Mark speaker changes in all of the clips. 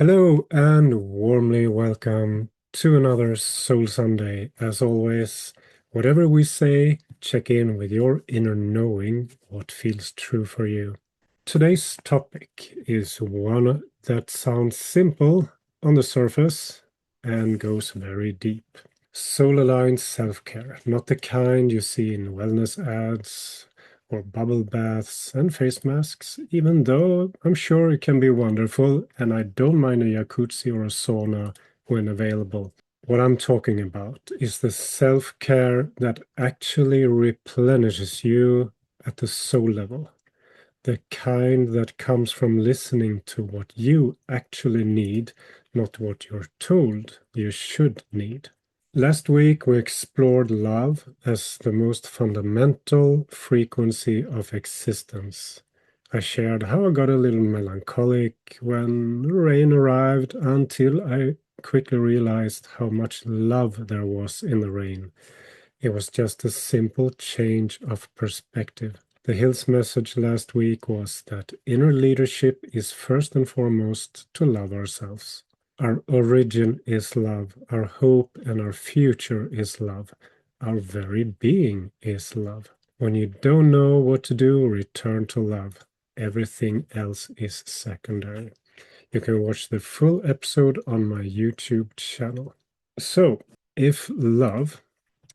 Speaker 1: Hello and warmly welcome to another Soul Sunday. As always, whatever we say, check in with your inner knowing what feels true for you. Today's topic is one that sounds simple on the surface and goes very deep. Soul-aligned self-care, not the kind you see in wellness ads or bubble baths and face masks, even though I'm sure it can be wonderful and I don't mind a jacuzzi or a sauna when available. What I'm talking about is the self-care that actually replenishes you at the soul level. The kind that comes from listening to what you actually need, not what you're told you should need. Last week, we explored love as the most fundamental frequency of existence. I shared how I got a little melancholic when the rain arrived until I quickly realized how much love there was in the rain. It was just a simple change of perspective. The Hills message last week was that inner leadership is first and foremost to love ourselves. Our origin is love, our hope and our future is love, our very being is love. When you don't know what to do, return to love. Everything else is secondary. You can watch the full episode on my YouTube channel. So, if love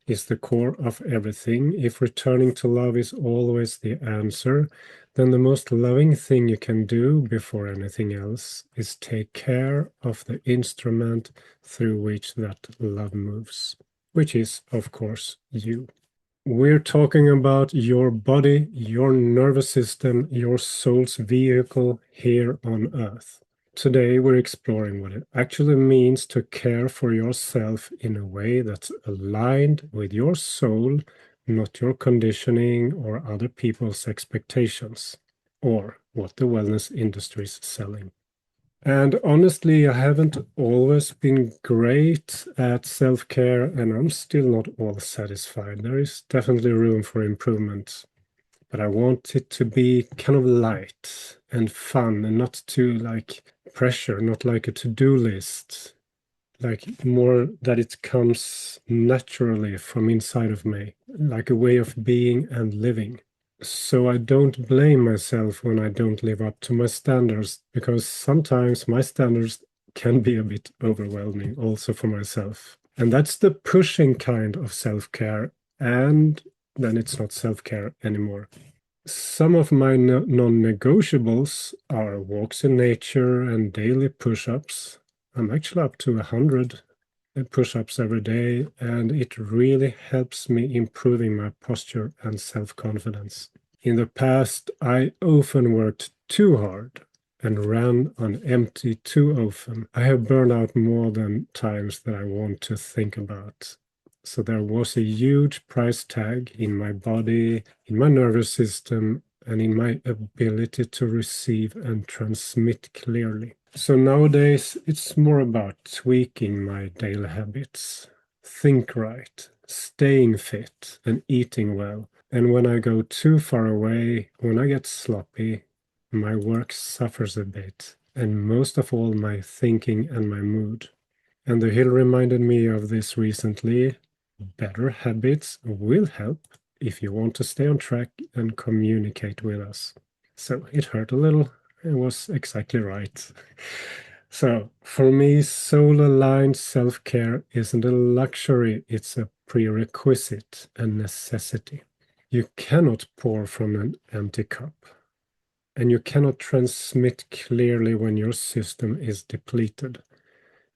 Speaker 1: is the core of everything, if returning to love is always the answer, then the most loving thing you can do before anything else is take care of the instrument through which that love moves, which is, of course, you. We're talking about your body, your nervous system, your soul's vehicle here on Earth. Today, we're exploring what it actually means to care for yourself in a way that's aligned with your soul, not your conditioning or other people's expectations, or what the wellness industry is selling. And honestly, I haven't always been great at self-care, and I'm still not all satisfied. There is definitely room for improvement, but I want it to be kind of light and fun and not too like pressure, not like a to-do list, like more that it comes naturally from inside of me, like a way of being and living. So I don't blame myself when I don't live up to my standards, because sometimes my standards can be a bit overwhelming also for myself. And that's the pushing kind of self-care, and then it's not self-care anymore. Some of my non-negotiables are walks in nature and daily push-ups. I'm actually up to 100 push-ups every day, and it really helps me improving my posture and self-confidence. In the past, I often worked too hard and ran on empty too often. I have burned out more than times that I want to think about. So there was a huge price tag in my body, in my nervous system, and in my ability to receive and transmit clearly. So nowadays, it's more about tweaking my daily habits, think right, staying fit, and eating well. And when I go too far away, when I get sloppy, my work suffers a bit, and most of all, my thinking and my mood. And the hill reminded me of this recently. Better habits will help if you want to stay on track and communicate with us. So it hurt a little. It was exactly right. So for me, soul-aligned self-care isn't a luxury, it's a prerequisite, a necessity. You cannot pour from an empty cup, and you cannot transmit clearly when your system is depleted.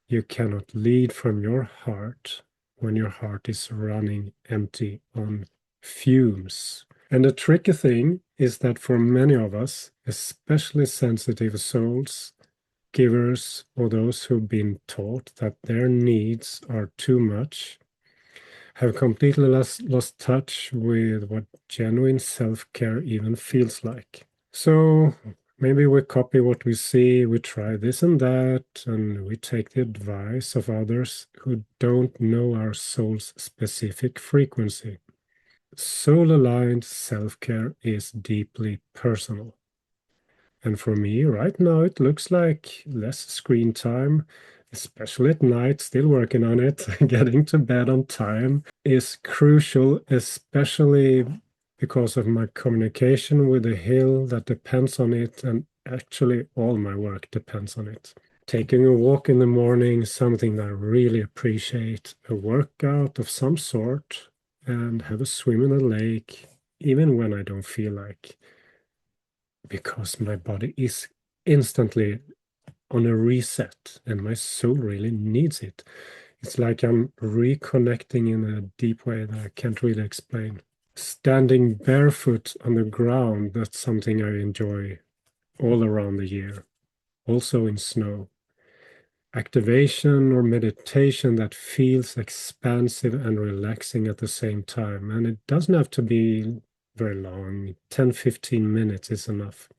Speaker 1: You cannot lead from your heart when your heart is running empty on fumes. And the tricky thing is that for many of us, especially sensitive souls, givers, or those who've been taught that their needs are too much, have completely lost touch with what genuine self-care even feels like. So maybe we copy what we see, we try this and that, and we take the advice of others who don't know our soul's specific frequency. Soul-aligned self-care is deeply personal. And for me, right now, it looks like less screen time, especially at night, still working on it. Getting to bed on time is crucial, especially because of my communication with the hill that depends on it, and actually all my work depends on it. Taking a walk in the morning, something that I really appreciate, a workout of some sort, and have a swim in the lake, even when I don't feel like, because my body is instantly on a reset and my soul really needs it. It's like I'm reconnecting in a deep way that I can't really explain. Standing barefoot on the ground, that's something I enjoy all around the year, also in snow. Activation or meditation that feels expansive and relaxing at the same time. And it doesn't have to be very long, 10-15 minutes is enough.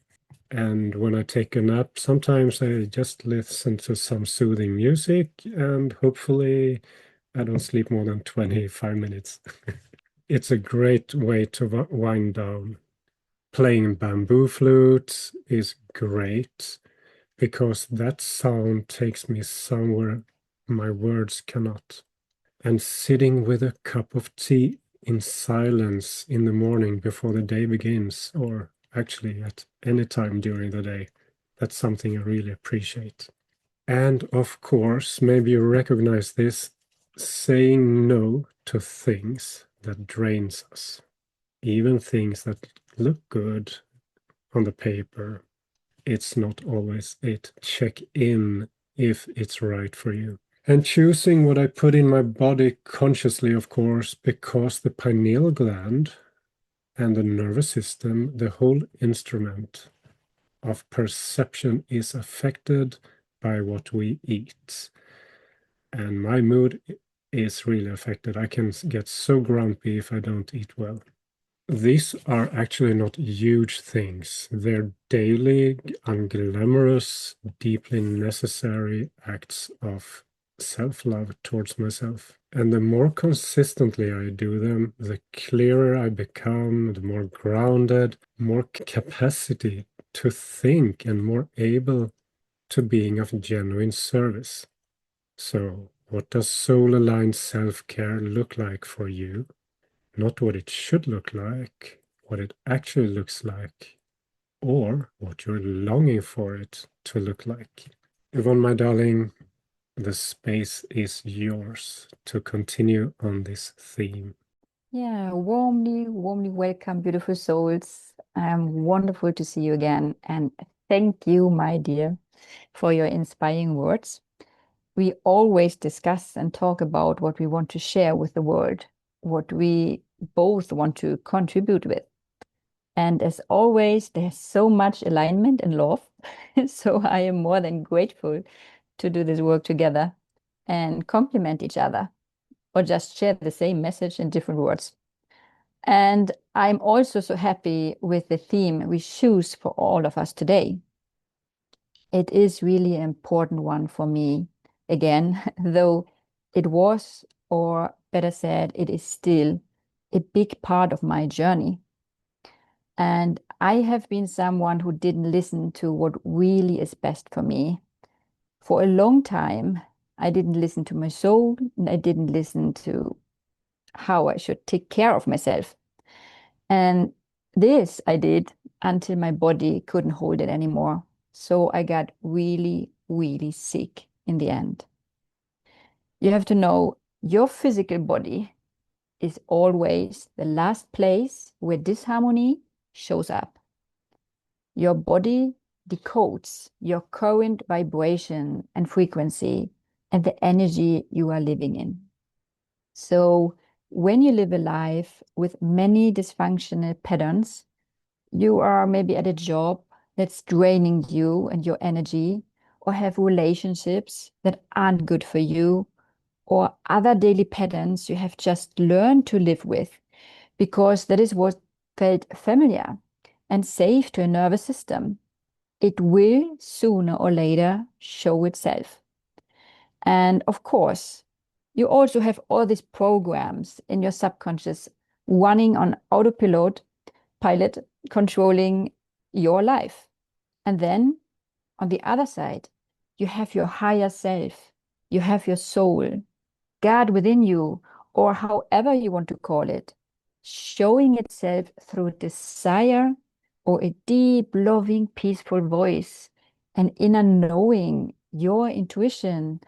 Speaker 1: And when I take a nap, sometimes I just listen to some soothing music, and hopefully I don't sleep more than 25 minutes. It's a great way to wind down. Playing bamboo flute is great because that sound takes me somewhere my words cannot. And sitting with a cup of tea in silence in the morning before the day begins, or actually at any time during the day, that's something I really appreciate. And of course, maybe you recognize this, saying no to things that drains us, even things that look good on the paper. It's not always it. Check in if it's right for you. And choosing what I put in my body consciously, of course, because the pineal gland and the nervous system, the whole instrument of perception is affected by what we eat. And my mood is really affected. I can get so grumpy if I don't eat well. These are actually not huge things. They're daily, unglamorous, deeply necessary acts of self-love towards myself. And the more consistently I do them, the clearer I become, the more grounded, more capacity to think, and more able to being of genuine service. So, what does soul-aligned self-care look like for you? Not what it should look like, what it actually looks like, or what you're longing for it to look like. Yvonne, my darling, the space is yours to continue on this theme.
Speaker 2: Yeah, warmly, warmly welcome, beautiful souls. Wonderful to see you again. And thank you, my dear, for your inspiring words. We always discuss and talk about what we want to share with the world, what we both want to contribute with. And as always, there's so much alignment and love. So I am more than grateful to do this work together and complement each other or just share the same message in different words. And I'm also so happy with the theme we choose for all of us today. It is really an important one for me, again, though it was, or better said, it is still a big part of my journey. And I have been someone who didn't listen to what really is best for me. For a long time, I didn't listen to my soul, and I didn't listen to how I should take care of myself. And this I did until my body couldn't hold it anymore. So I got really, really sick in the end. You have to know your physical body is always the last place where disharmony shows up. Your body decodes your current vibration and frequency and the energy you are living in. So when you live a life with many dysfunctional patterns, you are maybe at a job that's draining you and your energy, or have relationships that aren't good for you, or other daily patterns you have just learned to live with because that is what felt familiar and safe to a nervous system. It will sooner or later show itself. And of course, you also have all these programs in your subconscious running on autopilot pilot controlling your life. And then on the other side, you have your higher self, you have your soul, God within you, or however you want to call it, showing itself through desire or a deep, loving, peaceful voice, an inner knowing, your intuition.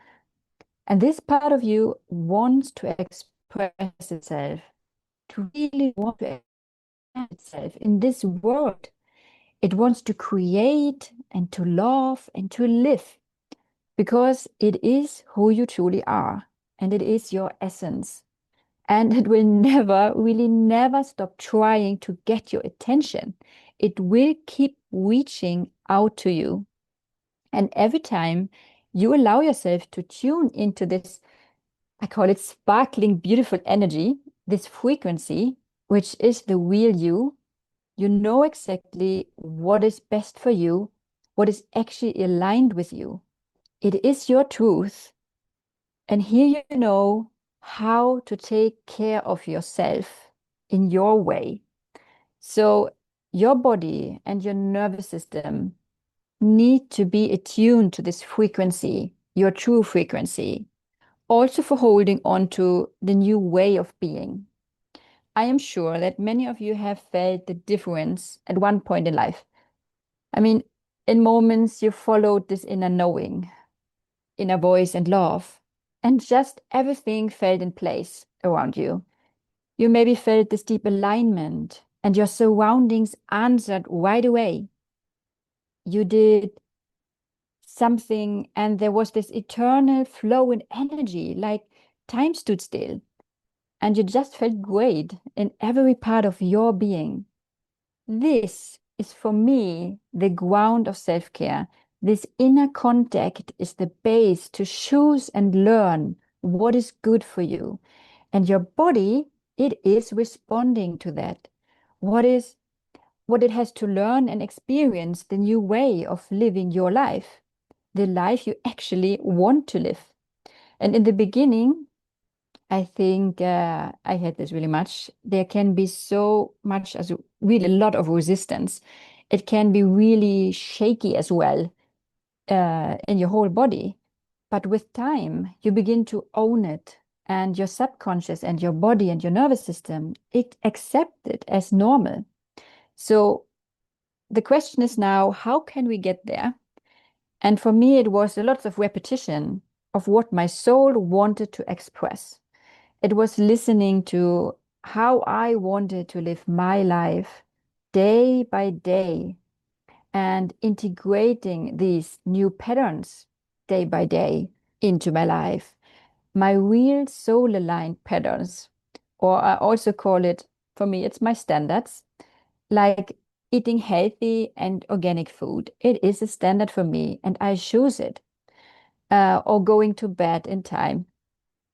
Speaker 2: And this part of you wants to express itself, to really want to express itself in this world. It wants to create and to love and to live because it is who you truly are and it is your essence. And it will never, really never stop trying to get your attention. It will keep reaching out to you. And every time you allow yourself to tune into this, I call it sparkling, beautiful energy, this frequency, which is the real you, you know exactly what is best for you, what is actually aligned with you. It is your truth. And here you know how to take care of yourself in your way. So your body and your nervous system need to be attuned to this frequency, your true frequency, also for holding on to the new way of being. I am sure that many of you have felt the difference at one point in life. I mean, in moments you followed this inner knowing, inner voice and love, and just everything felt in place around you. You maybe felt this deep alignment, and your surroundings answered right away. You did something, and there was this eternal flow in energy, like time stood still, and you just felt great in every part of your being. This is for me the ground of self care. This inner contact is the base to choose and learn what is good for you. And your body, it is responding to that. What is what it has to learn and experience the new way of living your life, the life you actually want to live. And in the beginning, I think I had this really much. There can be so much, as really a lot of resistance. It can be really shaky as well in your whole body. But with time, you begin to own it, and your subconscious and your body and your nervous system, it accept it as normal. So the question is now, how can we get there? And for me, it was a lot of repetition of what my soul wanted to express. It was listening to how I wanted to live my life day by day and integrating these new patterns day by day into my life, my real soul aligned patterns, or I also call it, for me, it's my standards, like eating healthy and organic food. It is a standard for me, and I choose it. Or going to bed in time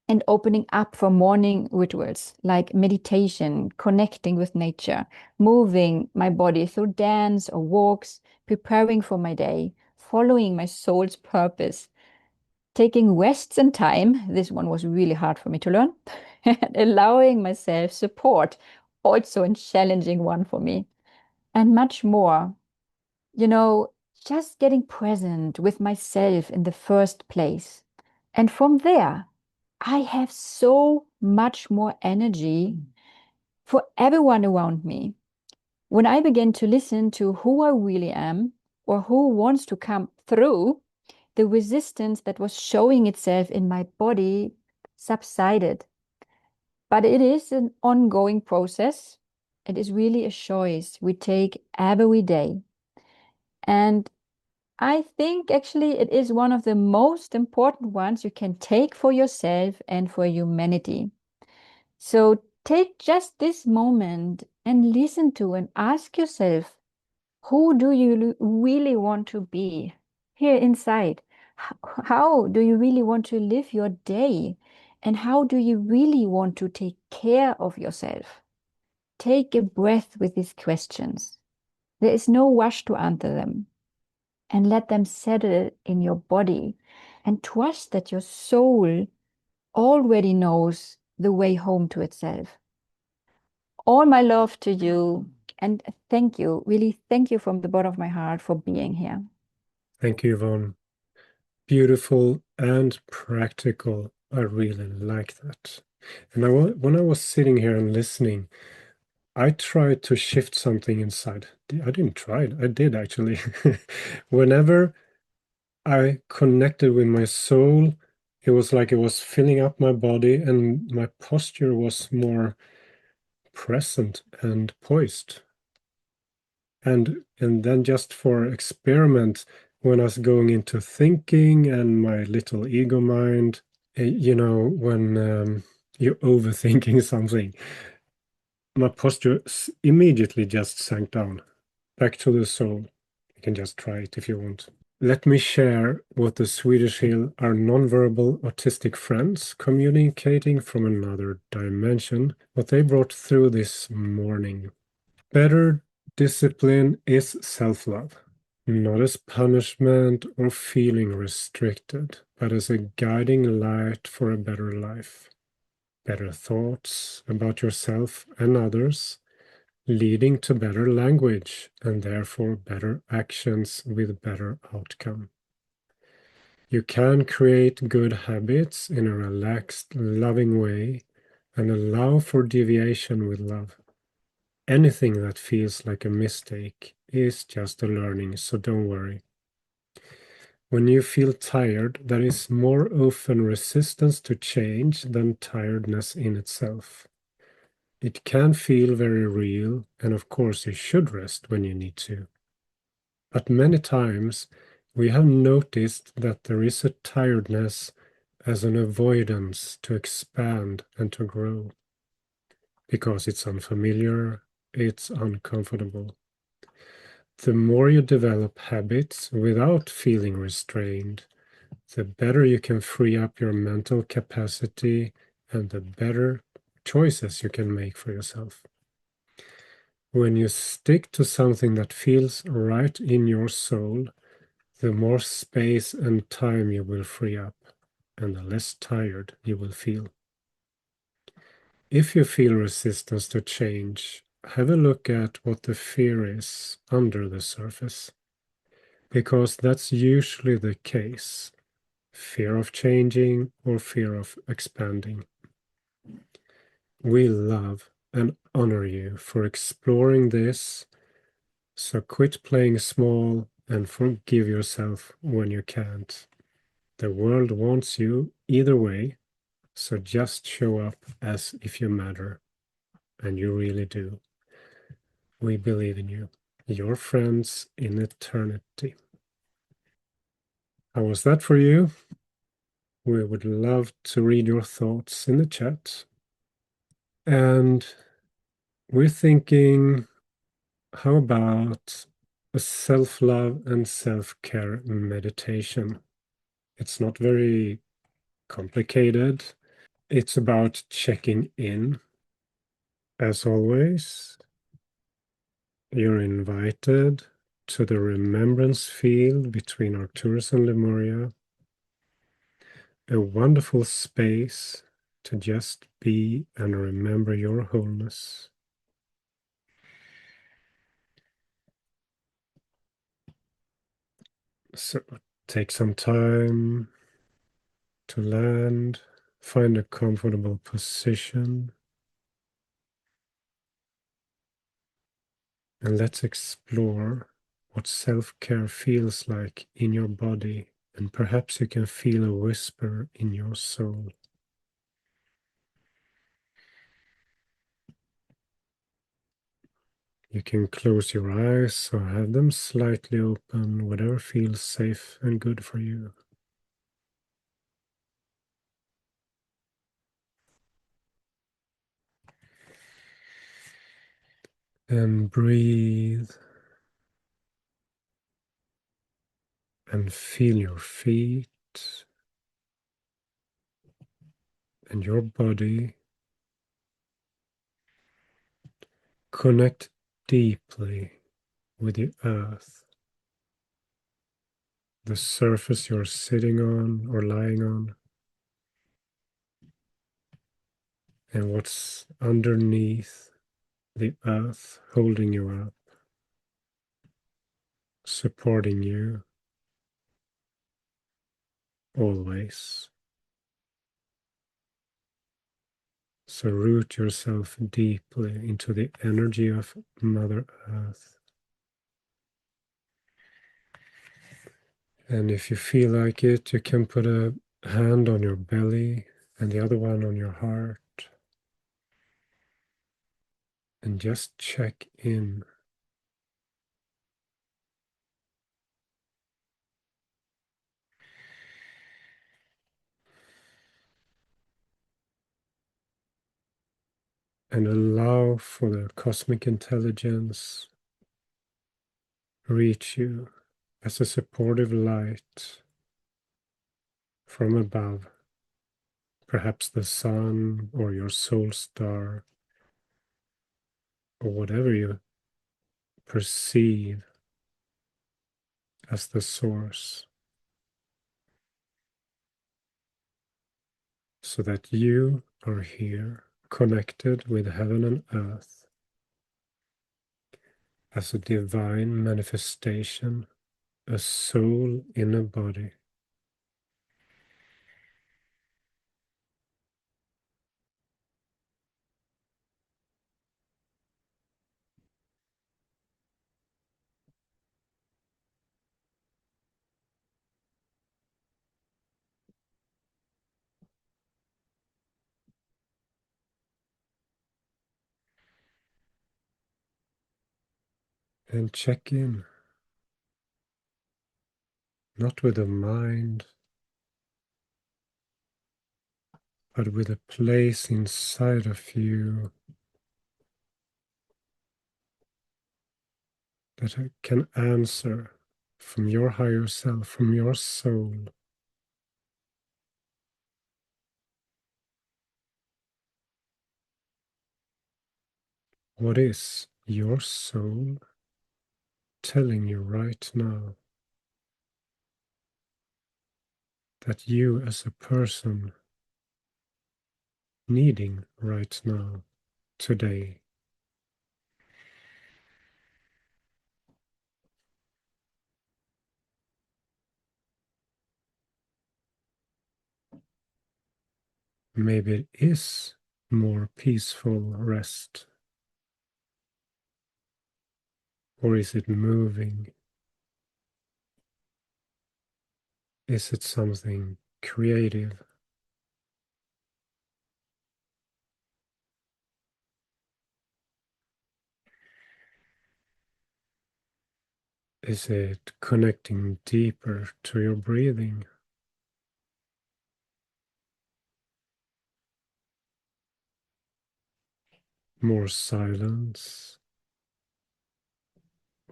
Speaker 2: and opening up for morning rituals like meditation, connecting with nature, moving my body through dance or walks, preparing for my day, following my soul's purpose, taking rests and time. This one was really hard for me to learn, and allowing myself support, also a challenging one for me, and much more. You know, just getting present with myself in the first place. And from there, I have so much more energy for everyone around me. When I begin to listen to who I really am or who wants to come through, the resistance that was showing itself in my body subsided. But it is an ongoing process. It is really a choice we take every day. And I think actually it is one of the most important ones you can take for yourself and for humanity. So take just this moment and listen to and ask yourself, who do you really want to be here inside? How do you really want to live your day? And how do you really want to take care of yourself? Take a breath with these questions. There is no rush to answer them, and let them settle in your body, and trust that your soul already knows the way home to itself. All my love to you, And thank you, really thank you from the bottom of my heart for being here.
Speaker 1: Thank you, Yvonne. Beautiful and practical. I really like that. And when I was sitting here and listening, I tried to shift something inside. I didn't try it. I did actually. Whenever I connected with my soul, it was like it was filling up my body and my posture was more present and poised. And then just for experiment, when I was going into thinking and my little ego mind, when you're overthinking something, my posture immediately just sank down back to the soul. You can just try it if you want. Let me share what the Swedish Hill, our nonverbal autistic friends communicating from another dimension, what they brought through this morning. Better discipline is self-love, not as punishment or feeling restricted, but as a guiding light for a better life. Better thoughts about yourself and others, leading to better language and therefore better actions with better outcome. You can create good habits in a relaxed, loving way and allow for deviation with love. Anything that feels like a mistake is just a learning, so don't worry. When you feel tired, there is more often resistance to change than tiredness in itself. It can feel very real, and of course, you should rest when you need to. But many times, we have noticed that there is a tiredness as an avoidance to expand and to grow. Because it's unfamiliar, it's uncomfortable. The more you develop habits without feeling restrained, the better you can free up your mental capacity and the better choices you can make for yourself. When you stick to something that feels right in your soul, the more space and time you will free up, and the less tired you will feel. If you feel resistance to change, have a look at what the fear is under the surface, because that's usually the case. Fear of changing or fear of expanding. We love and honor you for exploring this, so quit playing small and forgive yourself when you can't. The world wants you either way, so just show up as if you matter, and you really do. We believe in you. Your friends in eternity. How was that for you? We would love to read your thoughts in the chat. And we're thinking, how about a self-love and self-care meditation? It's not very complicated. It's about checking in. As always, you're invited to the remembrance field between Arcturus and Lemuria, a wonderful space to just be and remember your wholeness. So take some time to land, find a comfortable position, and let's explore what self-care feels like in your body, and perhaps you can feel a whisper in your soul. You can close your eyes or have them slightly open, whatever feels safe and good for you. And breathe and feel your feet and your body. Connect deeply with the earth, the surface you're sitting on or lying on, and what's underneath the earth holding you up, supporting you always. So root yourself deeply into the energy of Mother Earth. And if you feel like it, you can put a hand on your belly and the other one on your heart and just check in. And allow for the cosmic intelligence reach you as a supportive light from above, perhaps the sun or your soul star or whatever you perceive as the source, so that you are here connected with heaven and earth as a divine manifestation, a soul in a body. And check in, not with the mind, but with a place inside of you that can answer from your higher self, from your soul. What is your soul telling you right now that you as a person needing right now, today? Maybe it is more peaceful rest, or is it moving? Is it something creative? Is it connecting deeper to your breathing? More silence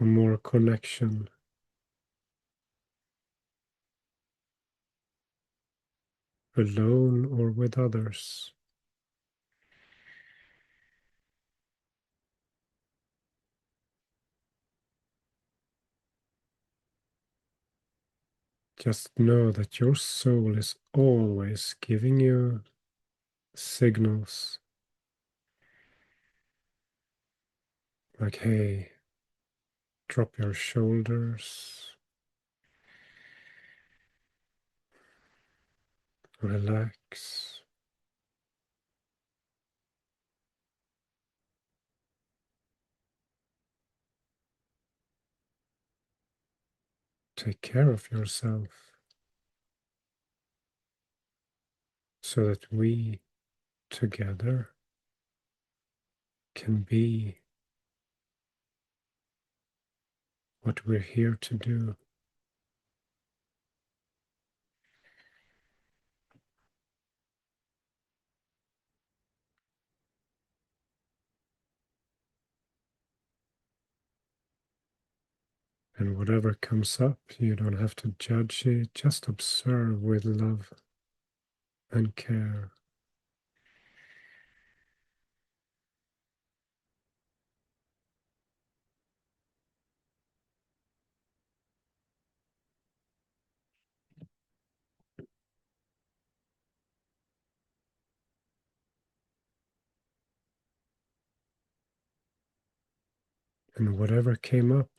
Speaker 1: or more connection, alone or with others? Just know that your soul is always giving you signals like, hey, drop your shoulders, relax, take care of yourself, so that we together can be what we're here to do. And whatever comes up, you don't have to judge it, just observe with love and care. And whatever came up,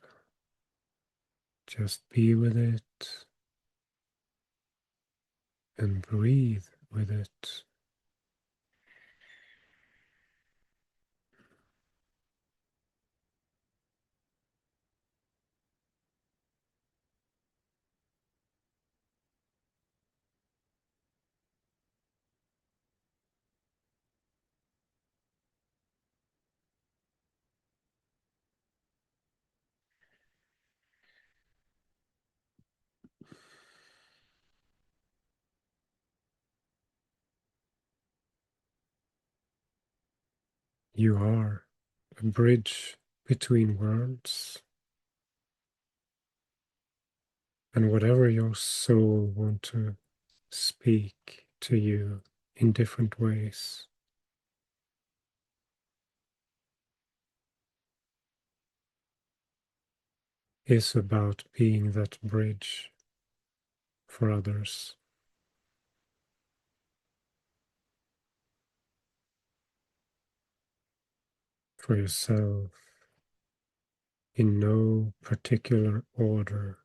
Speaker 1: just be with it and breathe with it. You are a bridge between worlds, and whatever your soul wants to speak to you in different ways is about being that bridge for others, for yourself, in no particular order.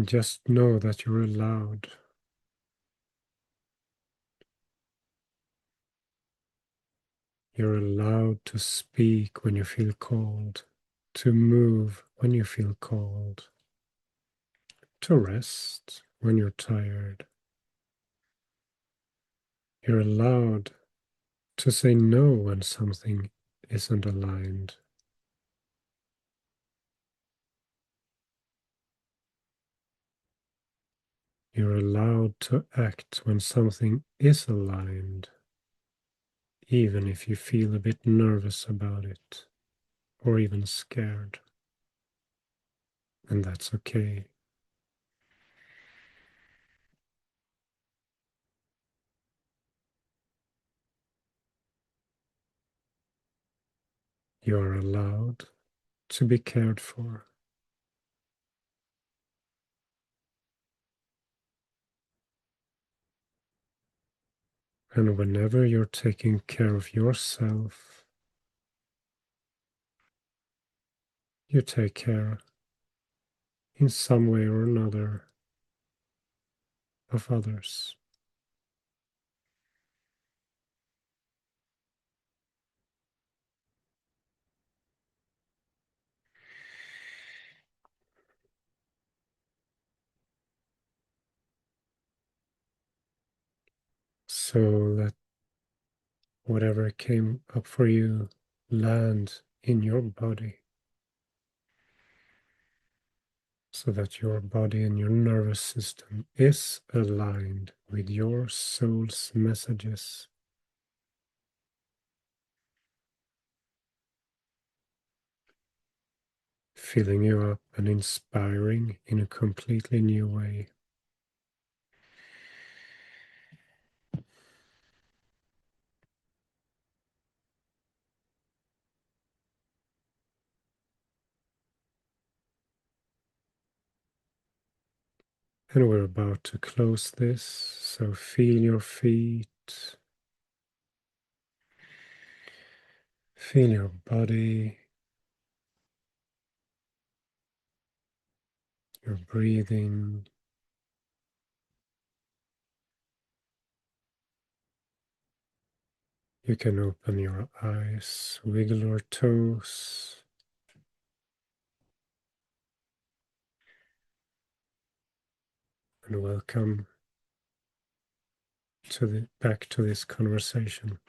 Speaker 1: Just know that you're allowed. You're allowed to speak when you feel called, to move when you feel called, to rest when you're tired. You're allowed to say no when something isn't aligned. You're allowed to act when something is aligned, even if you feel a bit nervous about it or even scared. And that's okay. You are allowed to be cared for. And whenever you're taking care of yourself, you take care in some way or another of others. So let whatever came up for you land in your body, so that your body and your nervous system is aligned with your soul's messages, filling you up and inspiring in a completely new way. And we're about to close this, so feel your feet, feel your body, your breathing. You can open your eyes, wiggle your toes, and welcome to back to this conversation.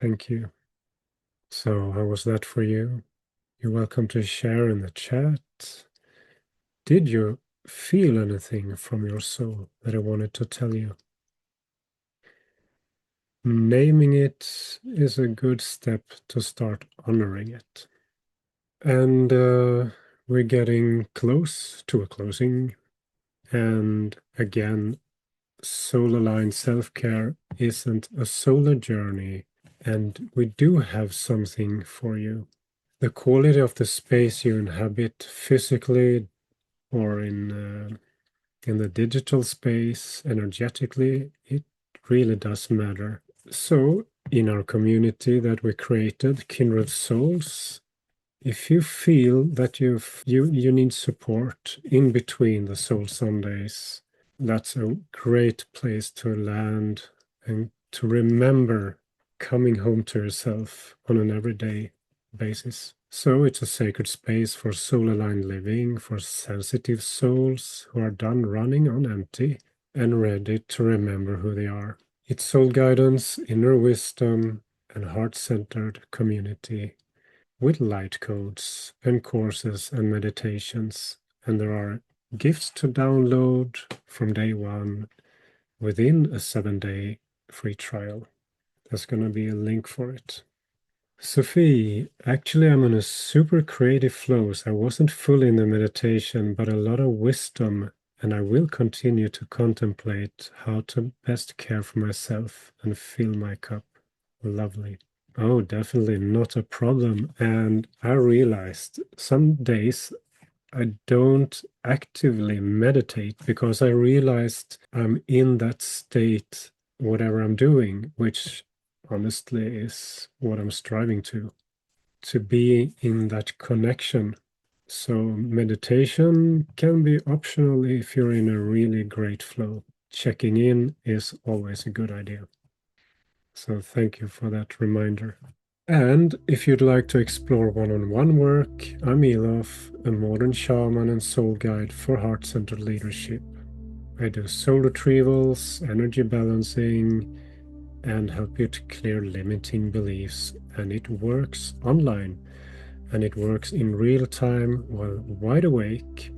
Speaker 1: Thank you. So, how was that for you? You're welcome to share in the chat. Did you feel anything from your soul that I wanted to tell you? Naming it is a good step to start honoring it. And we're getting close to a closing. And again, soul-aligned self-care isn't a solo journey, and we do have something for you. The quality of the space you inhabit physically or in the digital space, energetically, it really does matter. So, in our community that we created, Kindred Souls, if you feel that you need support in between the Soul Sundays, that's a great place to land and to remember coming home to yourself on an everyday basis. So it's a sacred space for soul-aligned living, for sensitive souls who are done running on empty and ready to remember who they are. It's soul guidance, inner wisdom, and heart-centered community with light codes and courses and meditations. And there are gifts to download from day one within a 7-day free trial. There's going to be a link for it. Sophie, actually, I'm in a super creative flow. So I wasn't fully in the meditation, but a lot of wisdom, and I will continue to contemplate how to best care for myself and fill my cup. Lovely. Oh, definitely not a problem. And I realized some days I don't actively meditate because I realized I'm in that state, whatever I'm doing, which honestly is what I'm striving to be in that connection. So meditation can be optional if you're in a really great flow. Checking in is always a good idea. So thank you for that reminder. And if you'd like to explore one-on-one work, I'm Elof, a modern shaman and soul guide for heart-centered leadership. I do soul retrievals, energy balancing, and help you to clear limiting beliefs. And it works online, and it works in real time while wide awake.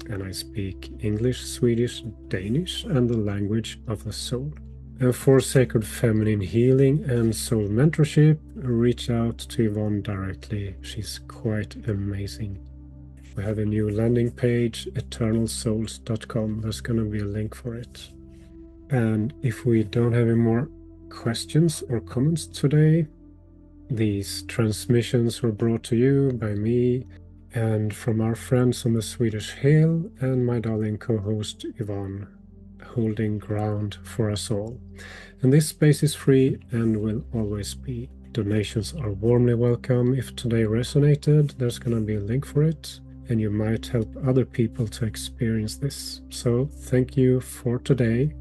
Speaker 1: And I speak English, Swedish, Danish, and the language of the soul. And for sacred feminine healing and soul mentorship, reach out to Yvonne directly. She's quite amazing. We have a new landing page, eternalsouls.com. There's going to be a link for it. And if we don't have any more questions or comments today, these transmissions were brought to you by me and from our friends on the Swedish Hill and my darling co-host Yvonne, holding ground for us all. And this space is free and will always be. Donations are warmly welcome. If today resonated, there's going to be a link for it, and you might help other people to experience this. So thank you for today,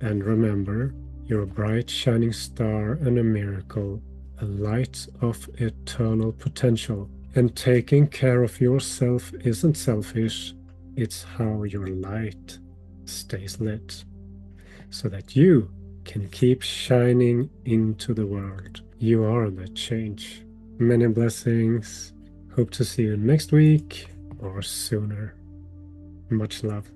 Speaker 1: and remember, you're a bright shining star and a miracle, a light of eternal potential. And taking care of yourself isn't selfish, it's how your light stays lit, so that you can keep shining into the world. You are the change. Many blessings. Hope to see you next week or sooner. Much love.